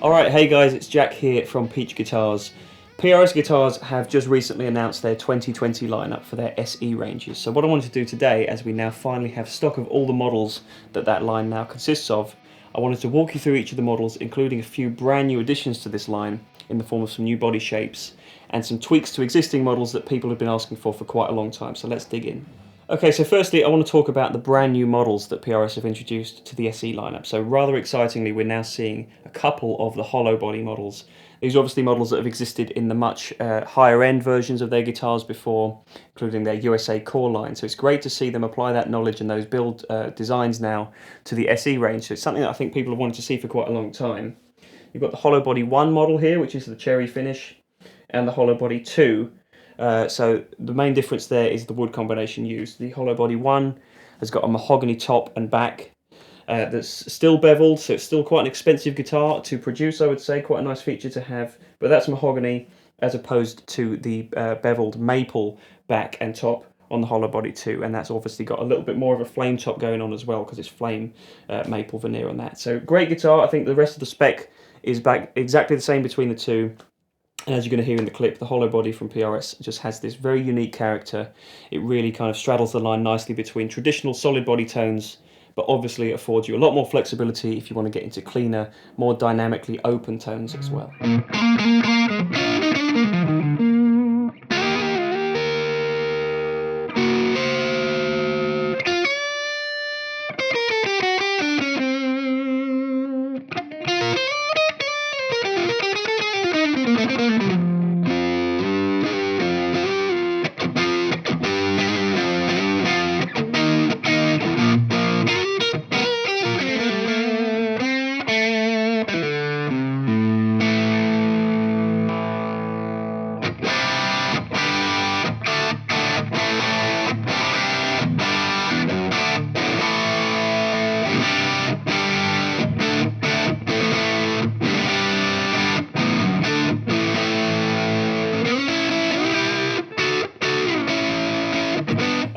Alright, hey guys, it's Jack here from Peach Guitars. PRS Guitars have just recently announced their 2020 lineup for their SE ranges. So what I wanted to do today, as we now finally have stock of all the models that line now consists of, I wanted to walk you through each of the models, including a few brand new additions to this line in the form of some new body shapes and some tweaks to existing models that people have been asking for quite a long time. So let's dig in. Okay, so firstly I want to talk about the brand new models that PRS have introduced to the SE lineup. So rather excitingly, we're now seeing a couple of the Hollowbody models. These are obviously models that have existed in the much higher end versions of their guitars before, including their USA core line. So it's great to see them apply that knowledge and those build designs now to the SE range. So it's something that I think people have wanted to see for quite a long time. You've got the Hollowbody 1 model here, which is the cherry finish, and the Hollowbody 2. So the main difference there is the wood combination used. The Hollowbody 1 has got a mahogany top and back that's still beveled, so it's still quite an expensive guitar to produce, I would say, quite a nice feature to have, but that's mahogany as opposed to the beveled maple back and top on the Hollowbody 2, and that's obviously got a little bit more of a flame top going on as well because it's flame maple veneer on that. So great guitar. I think the rest of the spec is back exactly the same between the two. And as you're going to hear in the clip, the Hollowbody from PRS just has this very unique character. It really kind of straddles the line nicely between traditional solid body tones, but obviously it affords you a lot more flexibility if you want to get into cleaner, more dynamically open tones as well.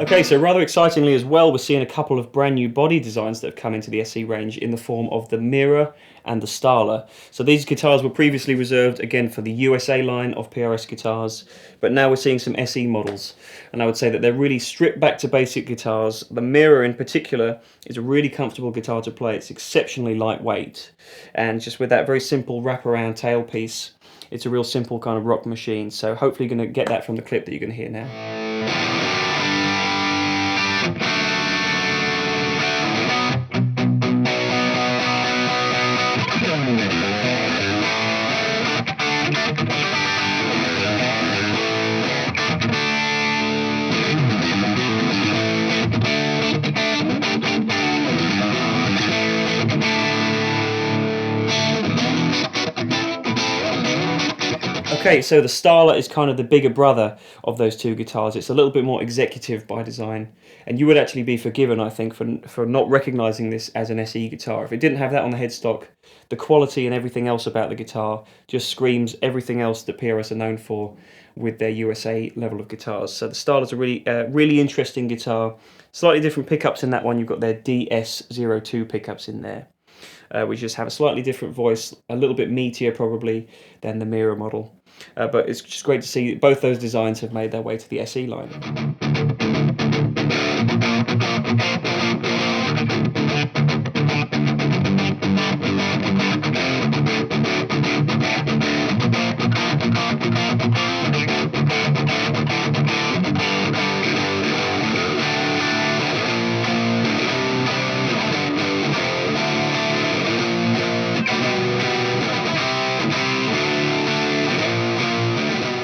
Okay, so rather excitingly as well, we're seeing a couple of brand new body designs that have come into the SE range in the form of the Mira and the Starl. So these guitars were previously reserved again for the USA line of PRS guitars, but now we're seeing some SE models, and I would say that they're really stripped back to basic guitars. The Mira in particular is a really comfortable guitar to play. It's exceptionally lightweight, and just with that very simple wraparound tailpiece, it's a real simple kind of rock machine. So hopefully you're going to get that from the clip that you're going to hear now. Okay, so the Starlet is kind of the bigger brother of those two guitars. It's a little bit more executive by design, and you would actually be forgiven, I think, for not recognizing this as an SE guitar. If it didn't have that on the headstock, the quality and everything else about the guitar just screams everything else that PRS are known for with their USA level of guitars. So the Starlet is a really interesting guitar. Slightly different pickups in that one. You've got their DS02 pickups in there, which just have a slightly different voice, a little bit meatier probably than the Mira model. But it's just great to see both those designs have made their way to the SE line.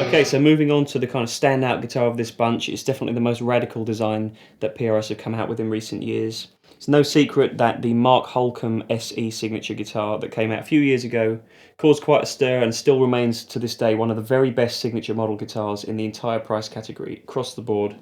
Okay, so moving on to the kind of standout guitar of this bunch, it's definitely the most radical design that PRS have come out with in recent years. It's no secret that the Mark Holcomb SE signature guitar that came out a few years ago caused quite a stir and still remains to this day one of the very best signature model guitars in the entire price category, across the board.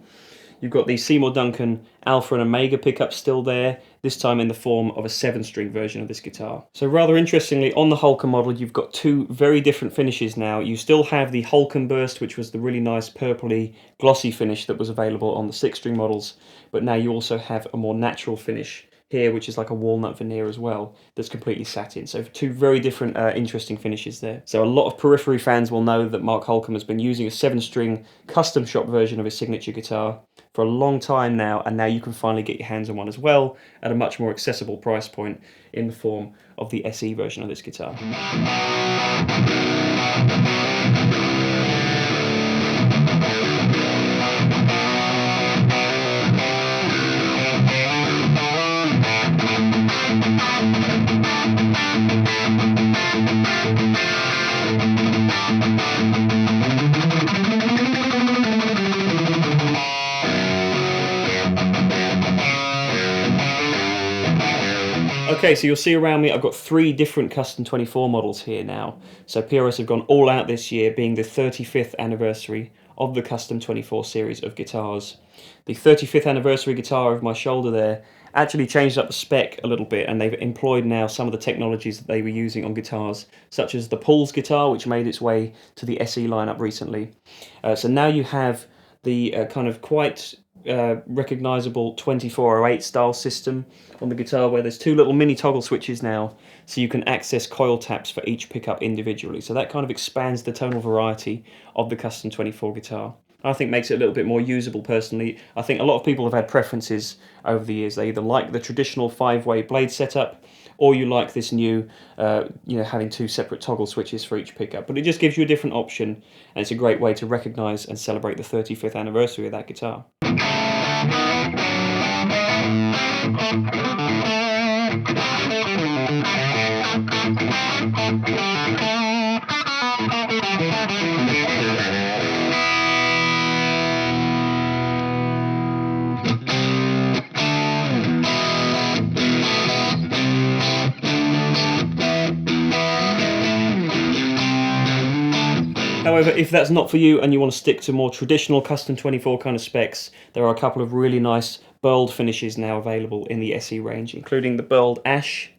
You've got the Seymour Duncan Alpha and Omega pickups still there, this time in the form of a 7-string version of this guitar. So rather interestingly, on the Holcomb model, you've got two very different finishes now. You still have the Holcomb Burst, which was the really nice purpley glossy finish that was available on the 6-string models, but now you also have a more natural finish here, which is like a walnut veneer as well, that's completely satin. So two very different interesting finishes there. So a lot of Periphery fans will know that Mark Holcomb has been using a 7-string custom shop version of his signature guitar for a long time now, and now you can finally get your hands on one as well at a much more accessible price point in the form of the SE version of this guitar. Okay, so you'll see around me I've got 3 different Custom 24 models here now. So PRS have gone all out this year, being the 35th anniversary of the Custom 24 series of guitars. The 35th anniversary guitar over my shoulder there actually changed up the spec a little bit, and they've employed now some of the technologies that they were using on guitars, such as the Pulse guitar, which made its way to the SE lineup recently. So now you have the kind of quite recognizable 2408 style system on the guitar, where there's 2 little mini toggle switches now, so you can access coil taps for each pickup individually. So that kind of expands the tonal variety of the Custom 24 guitar. I think makes it a little bit more usable personally. I think a lot of people have had preferences over the years. They either like the traditional 5-way blade setup, or you like this new, having 2 separate toggle switches for each pickup. But it just gives you a different option, and it's a great way to recognise and celebrate the 35th anniversary of that guitar. However, if that's not for you and you want to stick to more traditional Custom 24 kind of specs, there are a couple of really nice burled finishes now available in the SE range, including the burled Ash,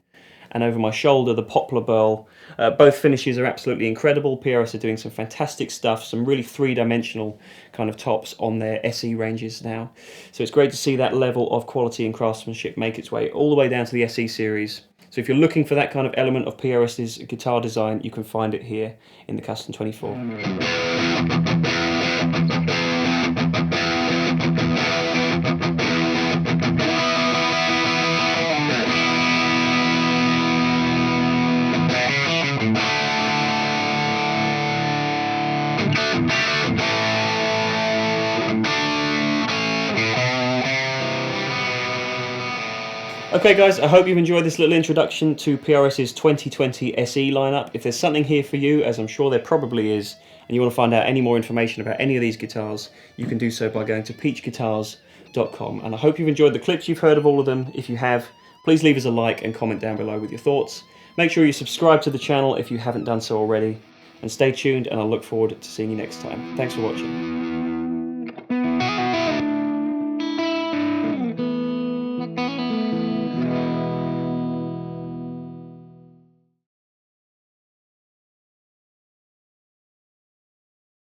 and over my shoulder the Poplar Burl. Both finishes are absolutely incredible. PRS are doing some fantastic stuff, some really 3-dimensional kind of tops on their SE ranges now. So it's great to see that level of quality and craftsmanship make its way all the way down to the SE series. So if you're looking for that kind of element of PRS's guitar design, you can find it here in the Custom 24. Okay guys, I hope you've enjoyed this little introduction to PRS's 2020 SE lineup. If there's something here for you, as I'm sure there probably is, and you want to find out any more information about any of these guitars, you can do so by going to peachguitars.com. And I hope you've enjoyed the clips you've heard of all of them. If you have, please leave us a like and comment down below with your thoughts. Make sure you subscribe to the channel if you haven't done so already, and stay tuned, and I'll look forward to seeing you next time. Thanks for watching.